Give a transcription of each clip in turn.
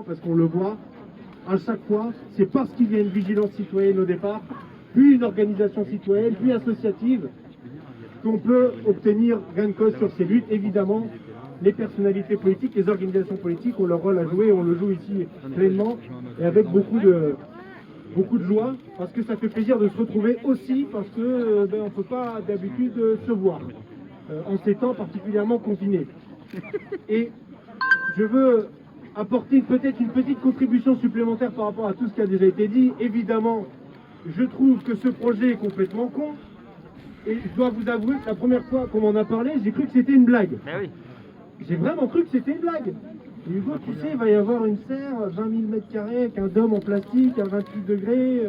Parce qu'on le voit, à chaque fois, c'est parce qu'il y a une vigilance citoyenne au départ, puis une organisation citoyenne, puis associative, qu'on peut obtenir gain de cause sur ces luttes. Évidemment, les personnalités politiques, les organisations politiques ont leur rôle à jouer, on le joue ici pleinement, et avec beaucoup de joie, parce que ça fait plaisir de se retrouver aussi, parce que on ne peut pas d'habitude se voir, en ces temps particulièrement confinés. Et je veux apporter peut-être une petite contribution supplémentaire par rapport à tout ce qui a déjà été dit. Évidemment, je trouve que ce projet est complètement con. Et je dois vous avouer que la première fois qu'on m'en a parlé, j'ai cru que c'était une blague. Oui. J'ai vraiment cru que c'était une blague. Et Hugo, tu sais, il va y avoir une serre, 20 000 m² avec un dôme en plastique à 28 degrés,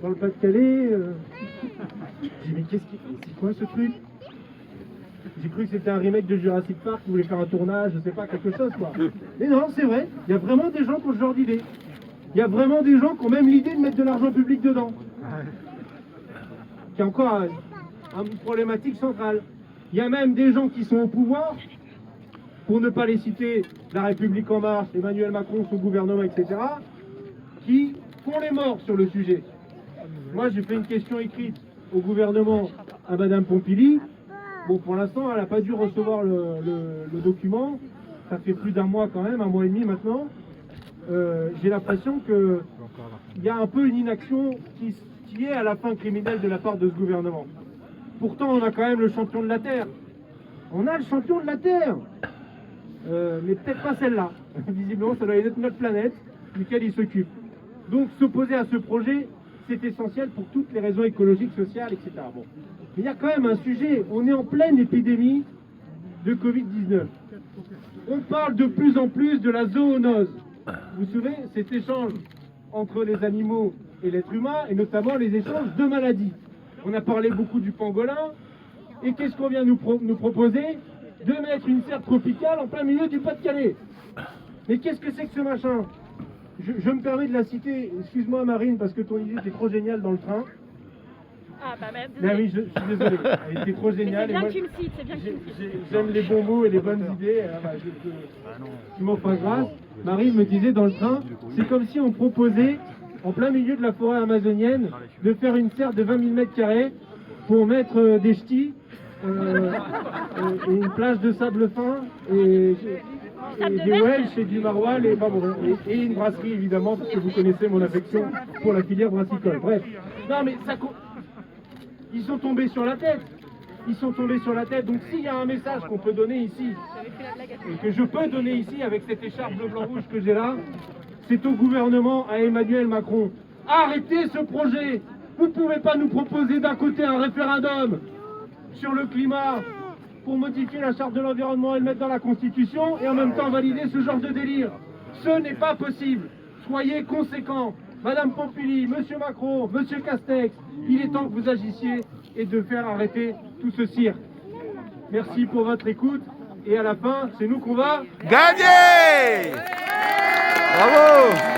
dans le Pas-de-Calais. J'ai dit, mais c'est quoi ce truc? J'ai cru que c'était un remake de Jurassic Park qui voulait faire un tournage, je sais pas, quelque chose quoi. Mais non, c'est vrai, il y a vraiment des gens qui ont ce genre d'idée. Il y a vraiment des gens qui ont même l'idée de mettre de l'argent public dedans. Qui est encore une problématique centrale. Il y a même des gens qui sont au pouvoir, pour ne pas les citer, La République En Marche, Emmanuel Macron, son gouvernement, etc., qui font les morts sur le sujet. Moi, j'ai fait une question écrite au gouvernement à Madame Pompili. Bon, pour l'instant, elle n'a pas dû recevoir le document. Ça fait plus d'un mois quand même, un mois et demi maintenant. J'ai l'impression qu'il y a un peu une inaction qui est à la fin criminelle de la part de ce gouvernement. Pourtant, on a quand même le champion de la Terre. On a le champion de la Terre, mais peut-être pas celle-là. Visiblement, ça doit être notre planète, duquel il s'occupe. Donc, s'opposer à ce projet, c'est essentiel pour toutes les raisons écologiques, sociales, etc. Bon. Mais il y a quand même un sujet, on est en pleine épidémie de Covid-19. On parle de plus en plus de la zoonose. Vous vous souvenez, cet échange entre les animaux et l'être humain, et notamment les échanges de maladies. On a parlé beaucoup du pangolin, et qu'est-ce qu'on vient nous proposer? De mettre une serre tropicale en plein milieu du Pas-de-Calais. Mais qu'est-ce que c'est que ce machin? Je me permets de la citer, excuse-moi Marine, parce que ton idée était trop géniale dans le train. Ah bah merde. Ah oui, je suis désolé, elle était trop géniale. C'est bien que tu me cites, c'est bien que tu me cites. J'aime les bons mots et les bonnes idées. Tu m'en feras grâce. Marine me disait dans le train, c'est comme si on proposait, en plein milieu de la forêt amazonienne, de faire une serre de 20 000 m² pour mettre des ch'tis, et une plage de sable fin, et des Welsh et du maroilles, et une brasserie évidemment, parce que vous connaissez mon affection pour la filière brassicole. Bref, non mais ça... Ils sont tombés sur la tête. Ils sont tombés sur la tête. Donc s'il y a un message qu'on peut donner ici, et que je peux donner ici avec cette écharpe bleu, blanc, rouge que j'ai là, c'est au gouvernement, à Emmanuel Macron. Arrêtez ce projet. Vous ne pouvez pas nous proposer d'un côté un référendum sur le climat pour modifier la charte de l'environnement et le mettre dans la Constitution, et en même temps valider ce genre de délire. Ce n'est pas possible. Soyez conséquents. Madame Pompili, Monsieur Macron, Monsieur Castex, il est temps que vous agissiez et de faire arrêter tout ce cirque. Merci pour votre écoute, et à la fin, c'est nous qu'on va gagner. Bravo.